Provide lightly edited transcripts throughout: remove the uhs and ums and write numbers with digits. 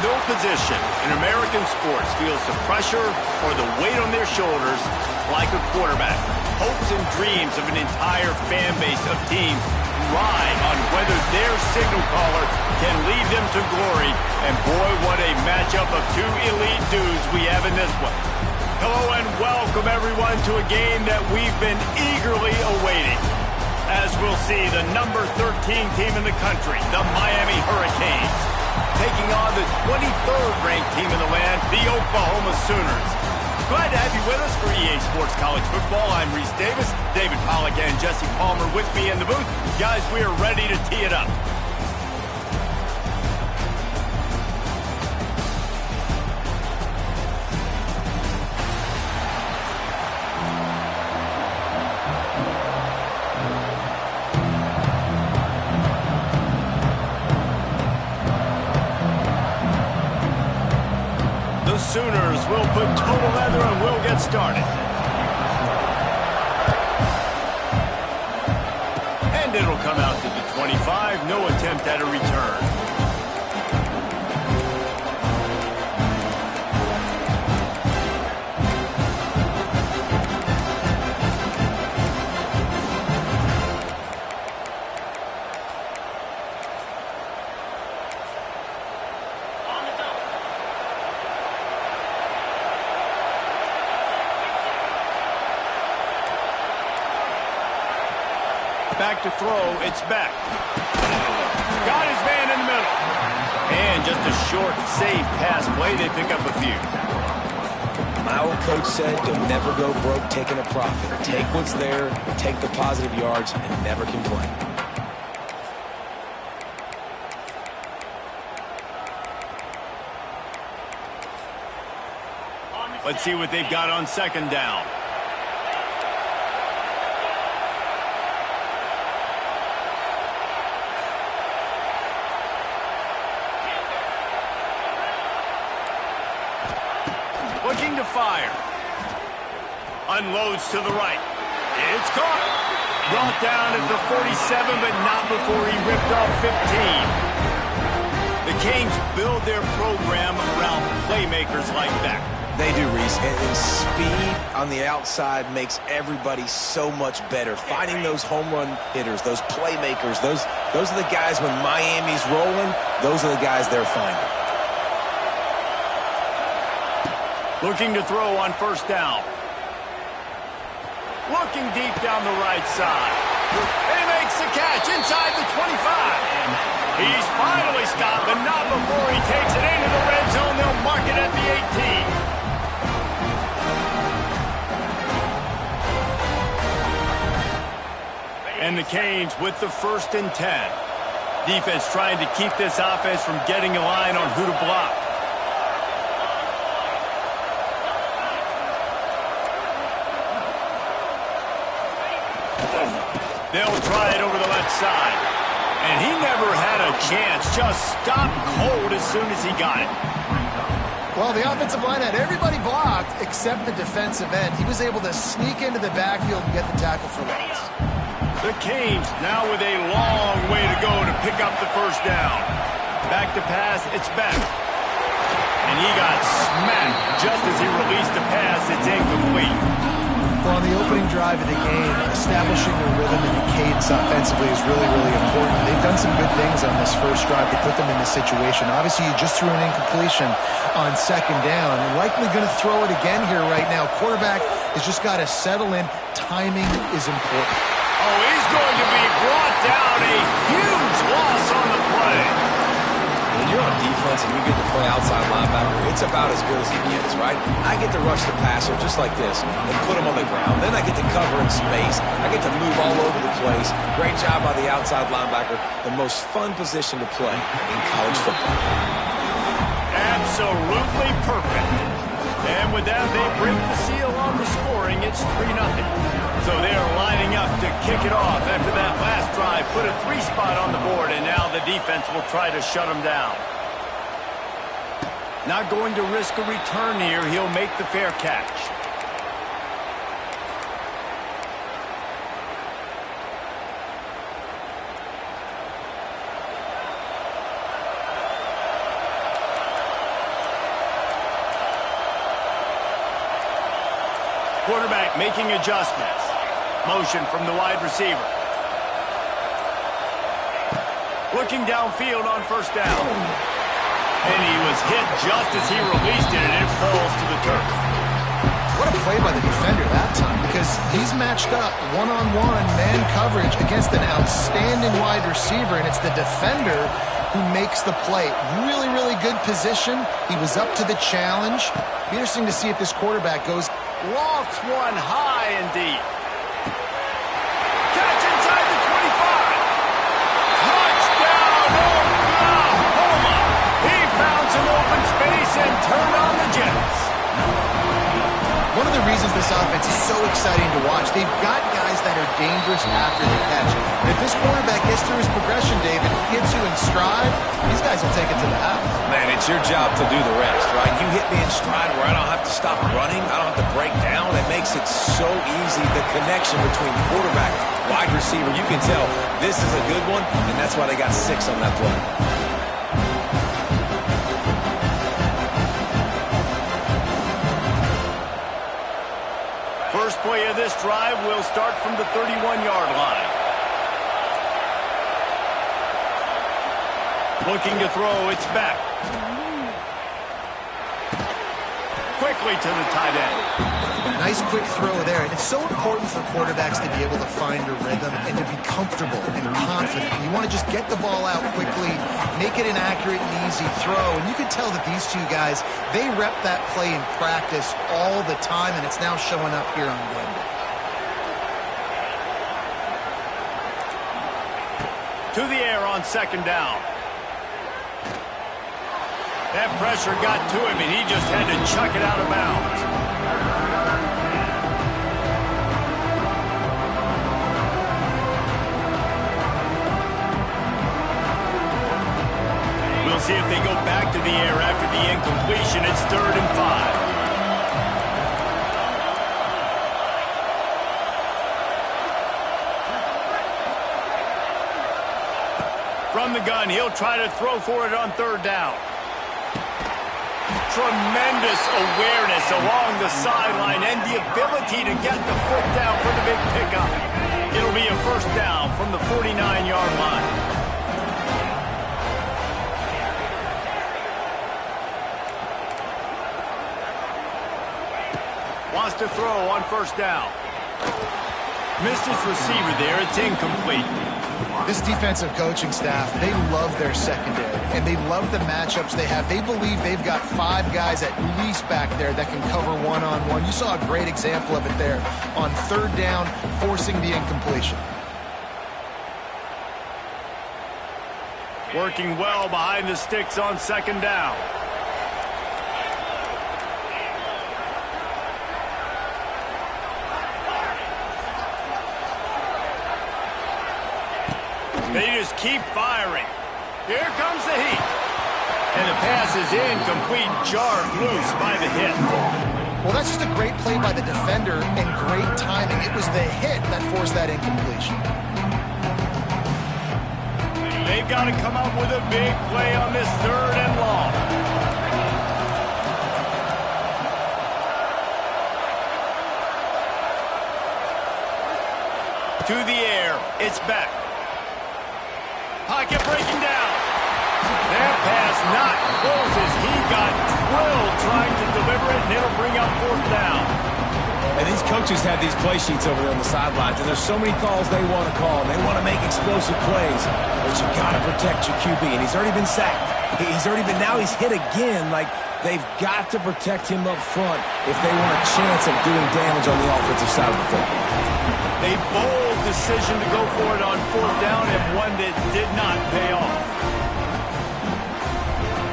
No position in American sports feels the pressure or the weight on their shoulders like a quarterback. Hopes and dreams of an entire fan base of teams ride on whether their signal caller can lead them to glory. And boy, what a matchup of two elite dudes we have in this one. Hello and welcome everyone to a game that we've been eagerly awaiting. As we'll see, the number 13 team in the country, the Miami Hurricanes, taking on the 23rd ranked team in the land, the Oklahoma Sooners. Glad to have you with us for EA Sports College Football. I'm Reese Davis, David Pollack and Jesse Palmer with me in the booth. Guys, we are ready to tee it up. Sooners will put total leather and we'll get started. And it'll come out to the 25. No attempt at a return. Back to throw, it's back. Got his man in the middle. And just a short, safe pass play, they pick up a few. My old coach said, don't never go broke taking a profit. Take what's there, take the positive yards, and never complain. Let's see what they've got on second down. Looking to fire. Unloads to the right. It's caught. Brought down at the 47, but not before he ripped off 15. The Canes build their program around playmakers like that. They do, Reese. And speed on the outside makes everybody so much better. Finding those home run hitters, those playmakers, those are the guys when Miami's rolling, those are the guys they're finding. Looking to throw on first down. Looking deep down the right side. And he makes the catch inside the 25. He's finally stopped, but not before he takes it into the red zone. They'll mark it at the 18. And the Canes with the 1st and 10. Defense trying to keep this offense from getting a line on who to block. They'll try it over the left side. And he never had a chance. Just stopped cold as soon as he got it. Well, the offensive line had everybody blocked except the defensive end. He was able to sneak into the backfield and get the tackle for loss. The Canes now with a long way to go to pick up the first down. Back to pass, it's back. And he got smacked just as he released the pass. It's incomplete. Well, on the opening drive of the game, establishing a rhythm and a cadence offensively is really, really important. They've done some good things on this first drive to put them in this situation. Obviously, you just threw an incompletion on second down. Likely going to throw it again here right now. Quarterback has just got to settle in. Timing is important. Oh, he's going to be brought down. A huge loss on the play. When you're on defense and you get to play outside linebacker, it's about as good as it gets, right? I get to rush the passer just like this and put him on the ground. Then I get to cover in space. I get to move all over the place. Great job by the outside linebacker. The most fun position to play in college football. Absolutely perfect. And with that, they break the seal on the scoring. It's 3-0. So they are lining up to kick it off after that last drive. Put a 3-spot on the board, and now the defense will try to shut them down. Not going to risk a return here. He'll make the fair catch. quarterback making adjustments. Motion from the wide receiver. Looking downfield on first down. And he was hit just as he released it, and it falls to the turf. What a play by the defender that time, because he's matched up one-on-one man coverage against an outstanding wide receiver, and it's the defender who makes the play. Really, really good position. He was up to the challenge. Be interesting to see if this quarterback goes. Lofts one high and deep. Catch inside the 25. Touchdown, Oklahoma. He found some open space and turned on the Jets. One of the reasons this offense is so exciting to watch, they've got guys that are dangerous after the catch. And if this quarterback gets through his progression, David, gets you in stride, these guys will take it to the house. Man, it's your job to do the rest, right? You hit me in stride where I don't have to stop running. I don't have to break down. It makes it so easy. The connection between quarterback, wide receiver, you can tell this is a good one, and that's why they got 6 on that play. First play of this drive will start from the 31-yard line. Looking to throw, it's back. Quickly to the tight end. Nice quick throw there. And it's so important for quarterbacks to be able to find a rhythm and to be comfortable and confident. You want to just get the ball out quickly, make it an accurate and easy throw. And you can tell that these two guys, they rep that play in practice all the time, and it's now showing up here on game day. To the air on second down. That pressure got to him, and he just had to chuck it out of bounds. We'll see if they go back to the air after the incompletion. It's 3rd and 5. From the gun, he'll try to throw for it on 3rd down. Tremendous awareness along the sideline and the ability to get the foot down for the big pickup. It'll be a first down from the 49-yard line. Wants to throw on first down. Missed his receiver there. It's incomplete. This defensive coaching staff, they love their secondary, and they love the matchups they have. They believe they've got 5 guys at least back there that can cover one-on-one. You saw a great example of it there on 3rd down, forcing the incompletion. Working well behind the sticks on 2nd down. They just keep firing. Here comes the heat. And the pass is incomplete, jarred loose by the hit. Well, that's just a great play by the defender and great timing. It was the hit that forced that incompletion. They've got to come up with a big play on this 3rd and long. To the air, it's back. Pocket breaking down. That pass not close as he got drilled trying to deliver it, and it'll bring up 4th down. And these coaches have these play sheets over there on the sidelines, and there's so many calls they want to call, and they want to make explosive plays, but you got to protect your QB, and he's already been sacked. Now he's hit again. Like, they've got to protect him up front if they want a chance of doing damage on the offensive side of the football. A bold decision to go for it on 4th down, and one that did not pay off.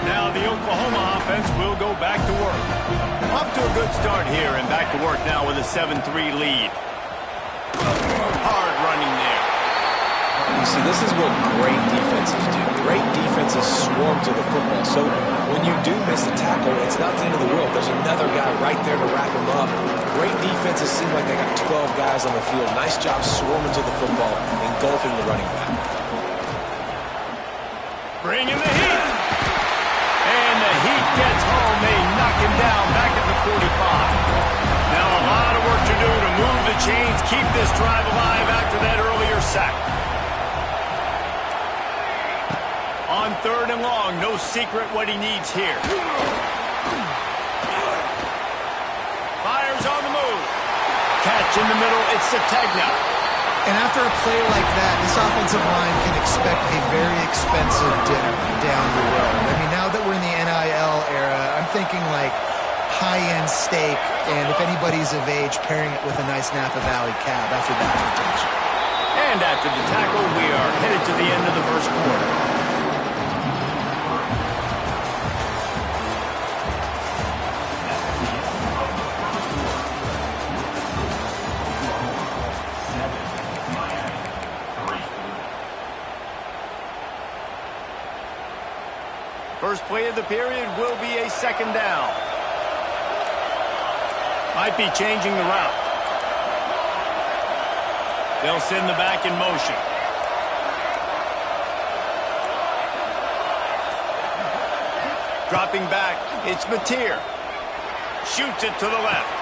Now the Oklahoma offense will go back to work. Off to a good start here, and back to work now with a 7-3 lead. Hard running there. You see, this is what great defenses do. Great defenses swarm to the football. So when you do miss a tackle, it's not the end of the world. There's another guy right there to wrap him up. Great defenses seem like they got 12 guys on the field. Nice job swarming to the football, engulfing the running back. Bringing the heat. And the heat gets home. They knock him down back at the 45. Now a lot of work to do keep this drive alive after that earlier sack. On 3rd and long, no secret what he needs here. Fires on the move. Catch in the middle, it's Sategna. And after a play like that, this offensive line can expect a very expensive dinner down the road. I mean, now that we're in the NIL era, I'm thinking like high-end steak, and if anybody's of age, pairing it with a nice Napa Valley cab after that protection. And after the tackle, we are headed to the end of the first quarter. First play of the period will be a 2nd down. Might be changing the route. They'll send the back in motion. Dropping back, it's Mateer. Shoots it to the left.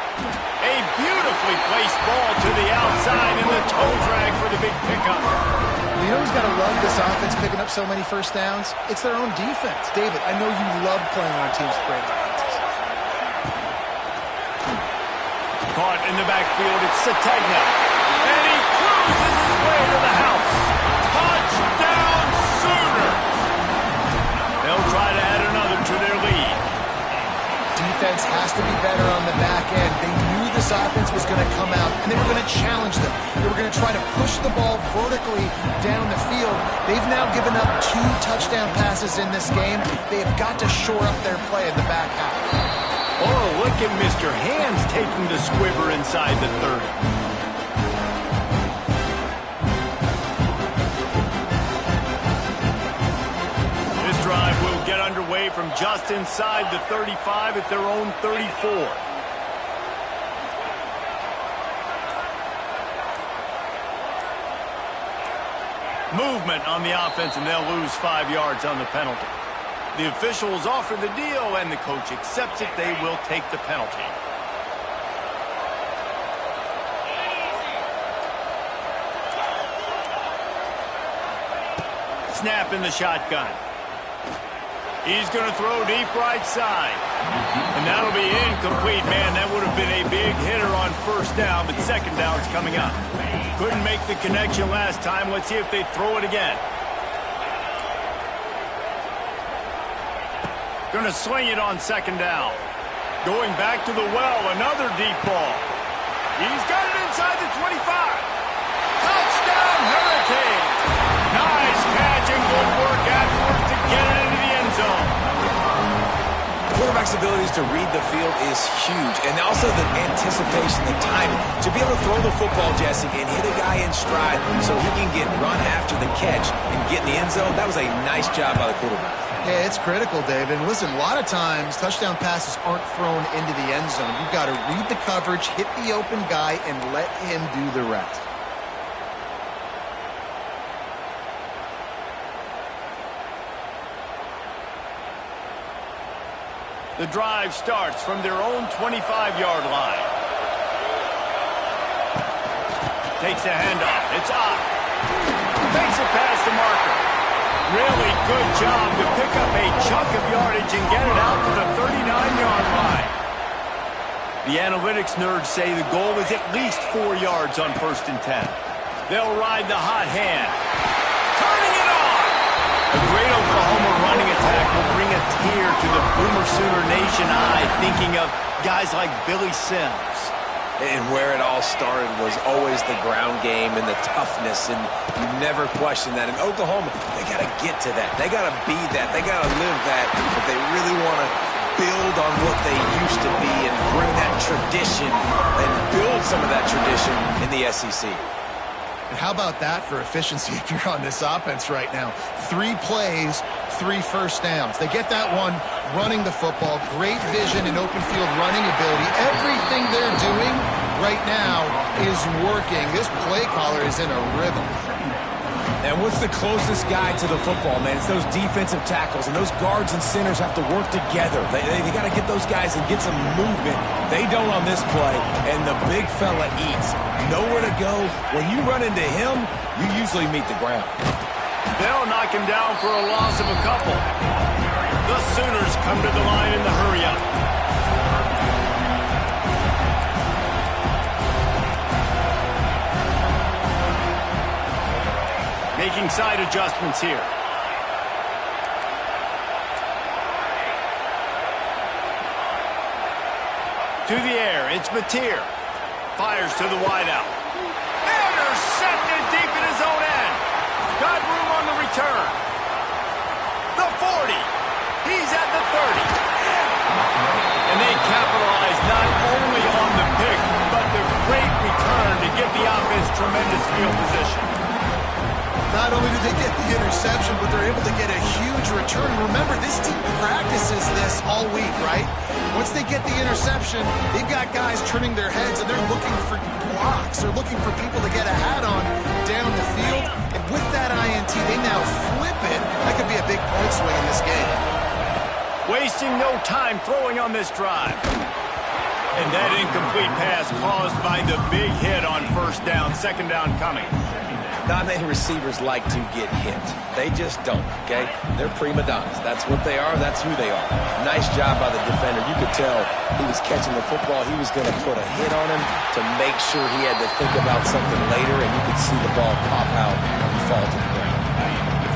A beautifully placed ball to the outside and the toe drag for the big pickup. You know who's got to love this offense picking up so many first downs? It's their own defense. David, I know you love playing on teams with great offenses. Caught in the backfield, it's Sategna. And he cruises his way to the house. Touchdown, Sooner! They'll try to add another to their lead. Defense has to be better on the back end. They knew this offense was going to come out, and they were going to challenge them. They were going to try to push the ball vertically down the field. They've now given up 2 touchdown passes in this game. They have got to shore up their play in the back half. Oh, look at Mr. Hands taking the squibber inside the 30. This drive will get underway from just inside the 35 at their own 34. Movement on the offense, and they'll lose 5 yards on the penalty. The officials offer the deal, and the coach accepts it. They will take the penalty. Snap in the shotgun. He's going to throw deep right side. And that'll be incomplete, man. That would have been a big hitter on 1st down, but 2nd down's coming up. Couldn't make the connection last time. Let's see if they throw it again. Going to swing it on 2nd down. Going back to the well, another deep ball. He's got it inside the 25. Touchdown, Hurricane. Nice catch and good work afterwards to get it into the end zone. Quarterback's abilities to read the field is huge, and also the anticipation, the timing. To be able to throw the football, Jesse, and hit a guy in stride so he can get run after the catch and get in the end zone, that was a nice job by the quarterback. Yeah, it's critical, David. And listen, a lot of times touchdown passes aren't thrown into the end zone. You've got to read the coverage, hit the open guy, and let him do the rest. The drive starts from their own 25-yard line. Takes the handoff. It's up. Makes it past the marker. Really good job to pick up a chunk of yardage and get it out to the 39-yard line. The analytics nerds say the goal is at least 4 yards on 1st and 10. They'll ride the hot hand. Turning it on! A great Oklahoma running attack will bring a tear to the Boomer Sooner Nation eye, thinking of guys like Billy Sims. And where it all started was always the ground game and the toughness, and you never question that. In Oklahoma, they got to get to that. They got to be that. They got to live that. But they really want to build on what they used to be and bring that tradition and build some of that tradition in the SEC. And how about that for efficiency if you're on this offense right now? 3 plays, 3 first downs. They get that one running the football, great vision and open field running ability. Everything they're doing right now is working. This play caller is in a rhythm. And what's the closest guy to the football, man? It's those defensive tackles, and those guards and centers have to work together. They got to get those guys and get some movement. They don't on this play, and the big fella eats. Nowhere to go. When you run into him, you usually meet the ground. They'll knock him down for a loss of a couple. The Sooners come to the line in the hurry-up. Making side adjustments here. To the air, it's Mateer. Fires to the wideout. Intercepted deep in his own end. Got room on the return. The 40. He's at the 30. And they capitalize not only on the pick, but the great return to give the offense tremendous field position. Not only do they get the interception, but they're able to get a huge return. Remember, this team practices this all week, right? Once they get the interception, they've got guys turning their heads, and they're looking for blocks. They're looking for people to get a hat on down the field. And with that INT, they now flip it. That could be a big point swing in this game. Wasting no time throwing on this drive. And that incomplete pass caused by the big hit on first down, second down coming. Not many receivers like to get hit. They just don't, okay? They're prima donnas. That's what they are. That's who they are. Nice job by the defender. You could tell he was catching the football. He was going to put a hit on him to make sure he had to think about something later, and you could see the ball pop out and fall to the ground.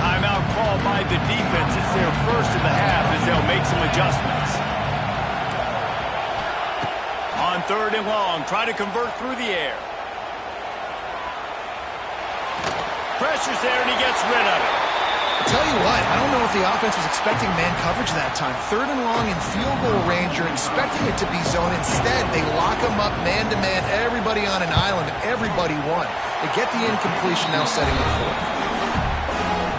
Timeout called by the defense. It's their first of the half as they'll make some adjustments. On third and long, try to convert through the air. Pressure's there, and he gets rid of it. I'll tell you what, I don't know if the offense was expecting man coverage that time. Third and long in field goal range, you're expecting it to be zone. Instead, they lock them up man-to-man, everybody on an island, everybody won. They get the incompletion, now setting the fourth.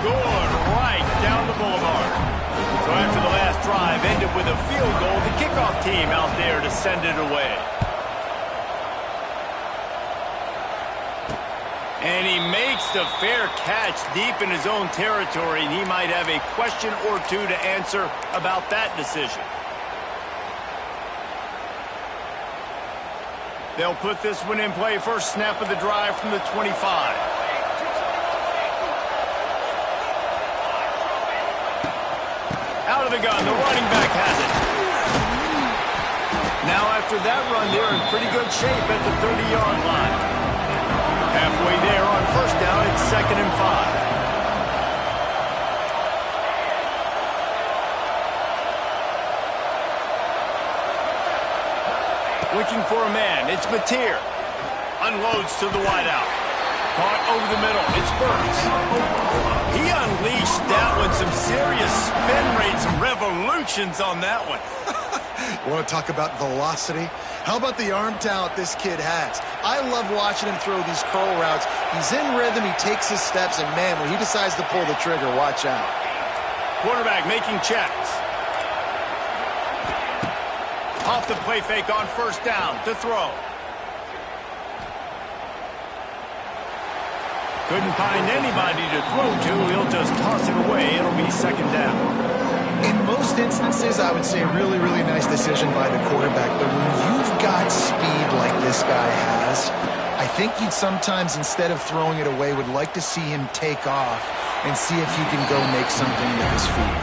Good, right down the boulevard. So after the last drive ended with a field goal, the kickoff team out there to send it away. And he makes the fair catch deep in his own territory, and he might have a question or two to answer about that decision. They'll put this one in play first snap of the drive from the 25. Out of the gun, the running back has it. Now after that run, they're in pretty good shape at the 30-yard line. Halfway there on first down, it's 2nd and 5. Looking for a man, it's Mateer. Unloads to the wideout. Caught over the middle, it's Burks. He unleashed that one, some serious spin rates, some revolutions on that one. You want to talk about velocity? How about the arm talent this kid has? I love watching him throw these curl routes. He's in rhythm, he takes his steps, and man, when he decides to pull the trigger, watch out. Quarterback making checks. Off the play fake on first down to throw. Couldn't find anybody to throw to. He'll just toss it away. It'll be 2nd down. In most instances, I would say really, really nice decision by the quarterback. But when you've got speed like this guy has, I think you'd sometimes, instead of throwing it away, would like to see him take off and see if he can go make something with his feet.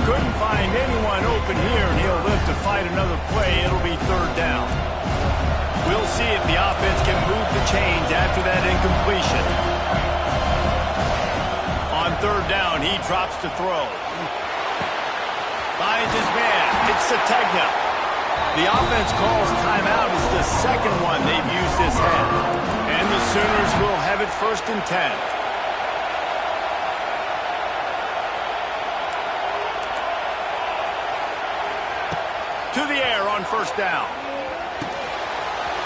Couldn't find anyone open here, and he'll live to fight another play. It'll be 3rd down. We'll see if the offense can move the chains after that incompletion. On 3rd down, he drops to throw. Finds his man. It's Sategna. The offense calls timeout. It's the second one they've used this half. And the Sooners will have it 1st and 10. To the air on first down.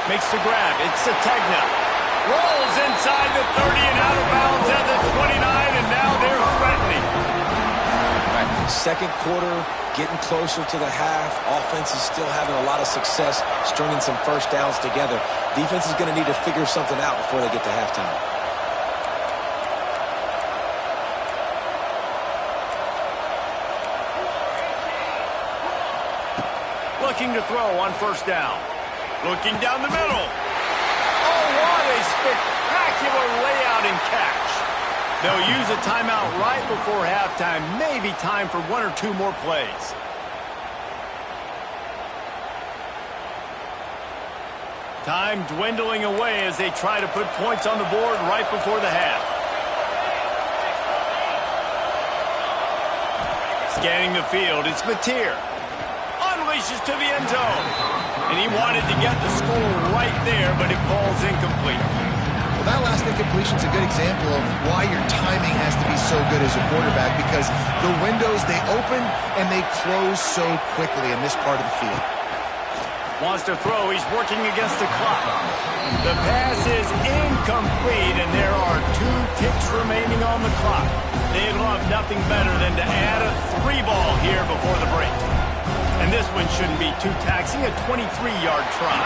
Makes the grab. It's Sategna. Rolls inside the 30 and out of bounds at the 29, and now they're threatening. Second quarter, getting closer to the half. Offense is still having a lot of success stringing some first downs together. Defense is going to need to figure something out before they get to halftime. looking to throw on first down. Looking down the middle. Oh, what a spectacular layout and catch. They'll use a timeout right before halftime. Maybe time for one or two more plays. Time dwindling away as they try to put points on the board right before the half. Scanning the field, it's Mateer. Unleashes to the end zone. And he wanted to get the score right there, but it falls incomplete. Well, that last incompletion is a good example of why your timing has to be so good as a quarterback, because the windows, they open and they close so quickly in this part of the field. Wants to throw. He's working against the clock. The pass is incomplete, and there are 2 ticks remaining on the clock. They love nothing better than to add a 3-ball here before the break. And this one shouldn't be too taxing, a 23-yard try.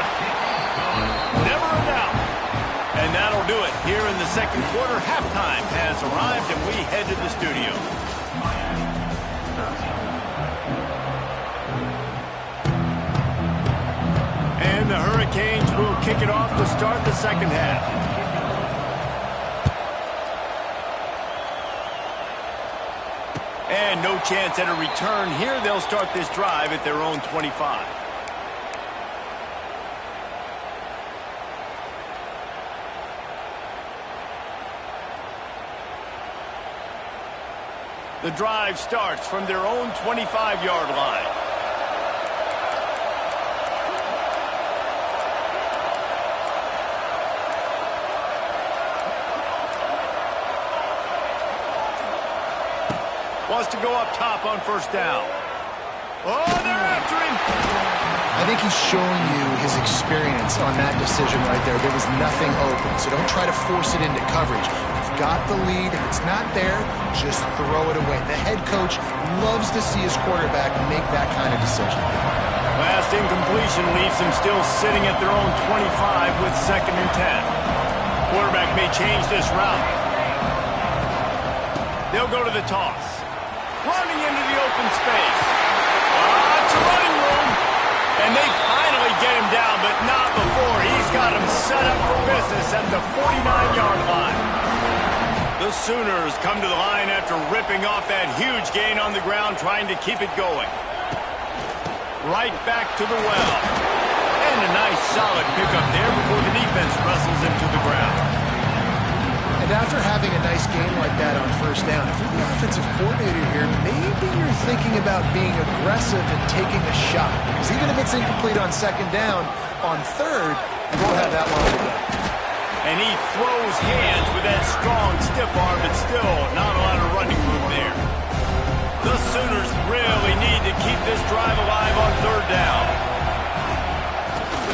Never a doubt. And that'll do it here in the second quarter. Halftime has arrived, and we head to the studio. And the Hurricanes will kick it off to start the second half. And no chance at a return here. They'll start this drive at their own 25. The drive starts from their own 25-yard line. Wants to go up top on first down. Oh, they're after him. I think he's showing you his experience on that decision right there. There was nothing open, so don't try to force it into coverage. You've got the lead. If it's not there, just throw it away. The head coach loves to see his quarterback make that kind of decision. Last incompletion leaves them still sitting at their own 25 with 2nd and 10. Quarterback may change this route. They'll go to the toss. Running into the open space. It's a running room. And they finally get him down, but not before. He's got him set up for business at the 49-yard line. The Sooners come to the line after ripping off that huge gain on the ground, trying to keep it going. Right back to the well. And a nice solid pickup there before the defense wrestles him to the ground. And after having a nice game like that on first down, if you're the offensive coordinator here, maybe you're thinking about being aggressive and taking a shot. Because even if it's incomplete on 2nd down, on 3rd, you won't have that long to go. And he throws hands with that strong, stiff arm, but still not a lot of running room there. The Sooners really need to keep this drive alive on 3rd down.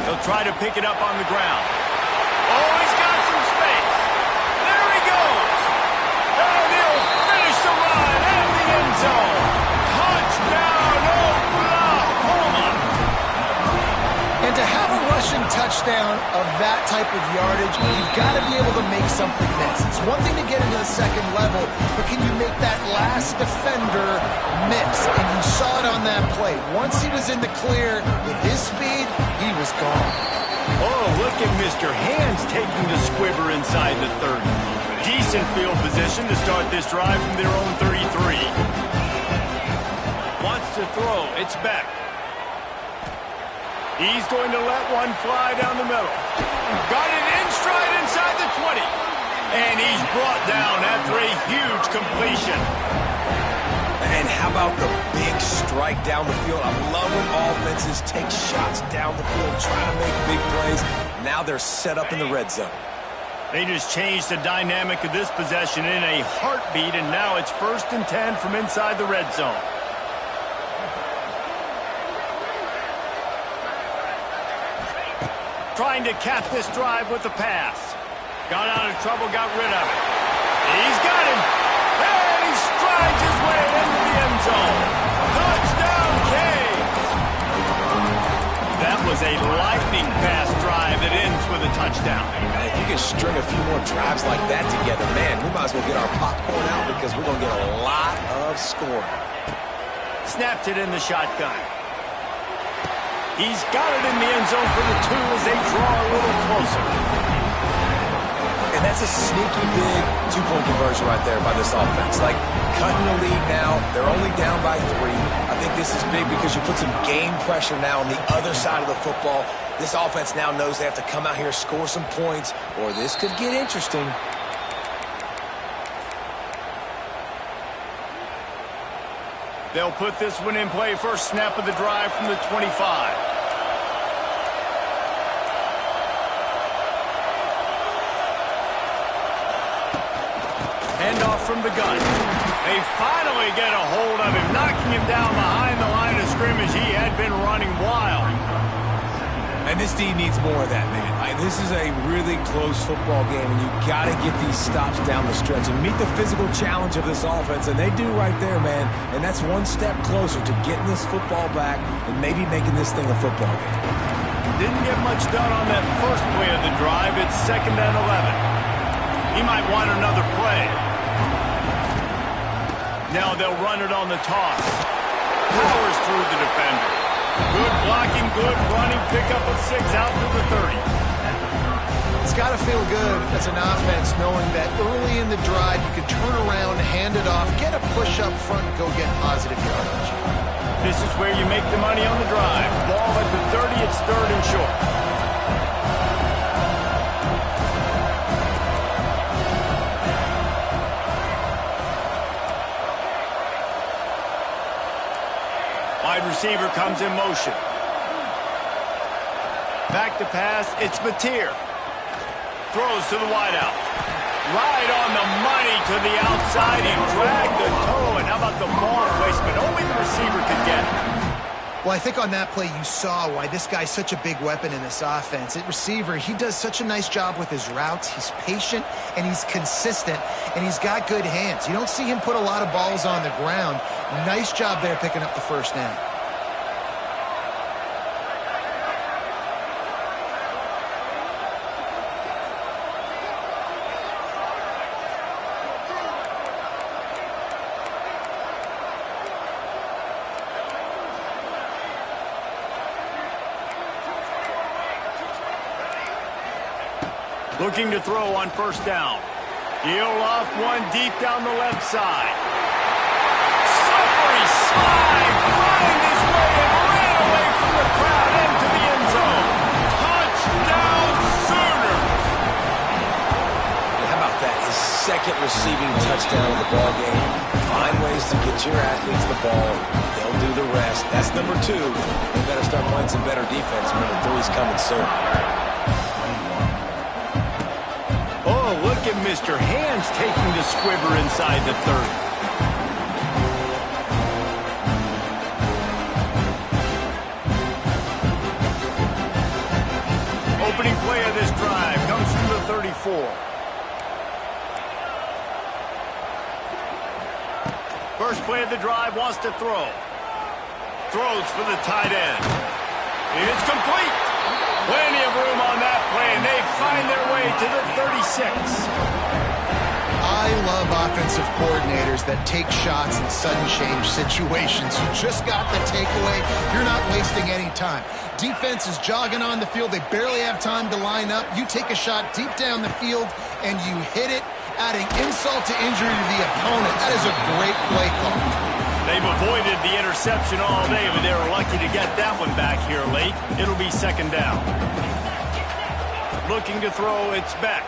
They'll try to pick it up on the ground. Oh, he's got some space. There he goes. And he'll finish the run in the end zone. Touchdown, Oklahoma. And to have a rushing touchdown of that type of yardage, you've got to be able to make something miss. It's one thing to get into the 2nd level, but can you make that last defender miss? And you saw it on that play. Once he was in the clear with his speed, he was gone. Oh, look at Mr. Hands taking the squibber inside the 30. Decent field position to start this drive from their own 33. Wants to throw. It's Beck. He's going to let one fly down the middle. Got it in stride inside the 20. And he's brought down after a huge completion. And how about the big strike down the field? I love when offenses take shots down the field, trying to make big plays. Now they're set up in the red zone. They just changed the dynamic of this possession in a heartbeat, and now it's 1st and 10 from inside the red zone. Trying to cap this drive with the pass. Got out of trouble, got rid of it. He's got him. And he strides his way into the end zone. Touchdown, Canes. That was a lightning-fast drive that ends with a touchdown. If you can string a few more drives like that together, man, we might as well get our popcorn out because we're going to get a lot of scoring. Snapped it in the shotgun. He's got it in the end zone for the 2 as they draw a little closer. And that's a sneaky big two-point conversion right there by this offense. Like, cutting the lead now. They're only down by 3. I think this is big because you put some game pressure now on the other side of the football. This offense now knows they have to come out here, score some points, or this could get interesting. They'll put this one in play. First snap of the drive from the 25. Handoff from the gun. They finally get a hold of him, knocking him down behind the line of scrimmage. He had been running wild. And this D needs more of that, man. This is a really close football game, and you got to get these stops down the stretch and meet the physical challenge of this offense, and they do right there, man. And that's one step closer to getting this football back and maybe making this thing a football game. Didn't get much done on that first play of the drive. It's 2nd and 11. He might want another play. Now they'll run it on the toss. Powers through the defender. Good blocking, good running, pickup of 6 out to the 30. It's got to feel good as an offense knowing that early in the drive you can turn around, hand it off, get a push up front, and go get positive yardage. This is where you make the money on the drive. Ball at the 30, it's 3rd and short. Wide receiver comes in motion. Back to pass, it's Mateer. Throws to the wideout. Right on the money to the outside. He dragged the toe. And how about the ball placement? Only the receiver could get it. Well, I think on that play you saw why this guy's such a big weapon in this offense. At receiver, he does such a nice job with his routes. He's patient, and he's consistent, and he's got good hands. You don't see him put a lot of balls on the ground. Nice job there picking up the first down. Looking to throw on first down. He'll off one deep down the left side. Slippery slide. Find his way and ran away from the crowd into the end zone. Touchdown Sooners. How about that? His 2nd receiving touchdown of the ball game. Find ways to get your athletes the ball. They'll do the rest. That's number 2. They better start playing some better defense. Number 3's coming soon. Look at Mr. Hands taking the squibber inside the 30. Opening play of this drive comes from the 34. First play of the drive, wants to throw. Throws for the tight end. It's complete. Plenty of room on that play, and they find their way to the 36. I love offensive coordinators that take shots in sudden change situations. You just got the takeaway. You're not wasting any time. Defense is jogging on the field. They barely have time to line up. You take a shot deep down the field, and you hit it, adding insult to injury to the opponent. That is a great play call. They've avoided the interception all day, but they were lucky to get that one back here late. It'll be 2nd down. Looking to throw, it's back.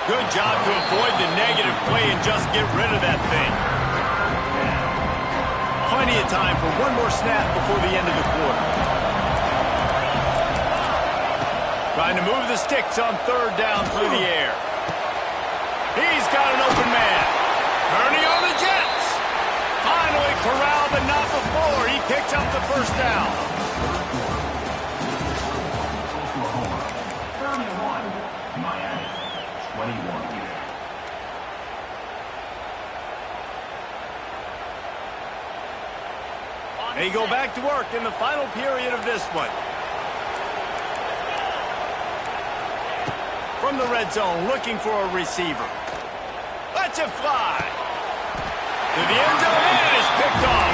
Good job to avoid the negative play and just get rid of that thing. Plenty of time for one more snap before the end of the quarter. Trying to move the sticks on 3rd down through the air. He's got an open man. Turning on the Jets. Finally corralled, but not before. He picks up the first down. Miami, 21. They go back to work in the final period of this one. From the red zone, looking for a receiver. Lets it fly. To the end zone, and it's picked off.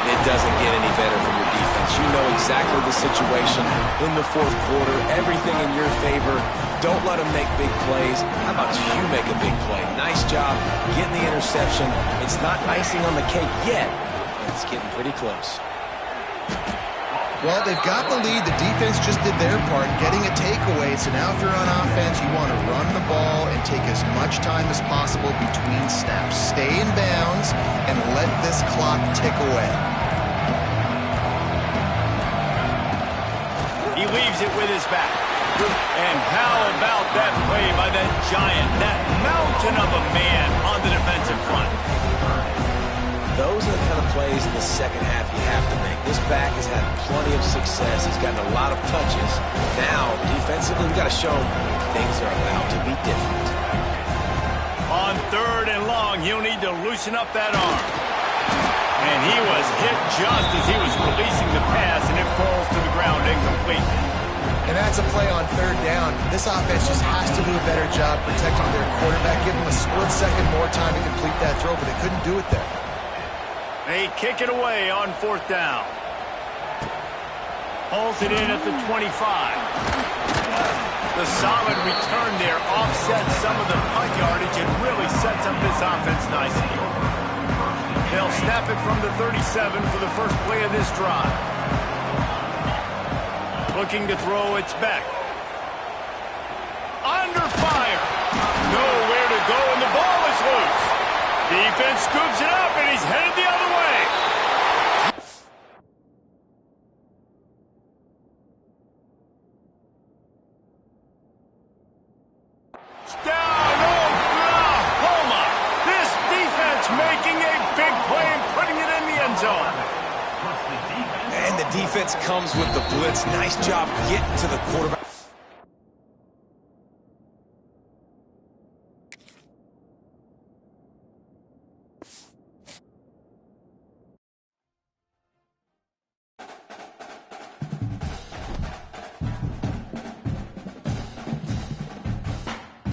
It doesn't get any better for your defense. You know exactly the situation in the fourth quarter, everything in your favor. Don't let them make big plays. How about you make a big play? Nice job getting the interception. It's not icing on the cake yet, but it's getting pretty close. Well, they've got the lead. The defense just did their part, getting a takeaway. So now if you're on offense, you want to run the ball and take as much time as possible between snaps. Stay in bounds and let this clock tick away. He leaves it with his back. And how about that play by that giant, that mountain of a man on the defensive front? Those are the kind of plays in the second half you have to make. This back has had plenty of success. He's gotten a lot of touches. Now, defensively, we've got to show him things are about to be different. On 3rd and long, he'll need to loosen up that arm. And he was hit just as he was releasing the pass, and it falls to the ground incomplete. And that's a play on 3rd down. This offense just has to do a better job protecting their quarterback. Give him a split second more time to complete that throw, but they couldn't do it there. They kick it away on 4th down. Pulls it in at the 25. The solid return there offsets some of the punt yardage and really sets up this offense nicely. They'll snap it from the 37 for the first play of this drive. Looking to throw, it's back. Under fire. Nowhere to go, and the ball is loose. Defense scoops it up, and he's headed the other way. Down, Oklahoma. This defense making a big play and putting it in the end zone. And the defense comes with the blitz. Nice job getting to the quarterback.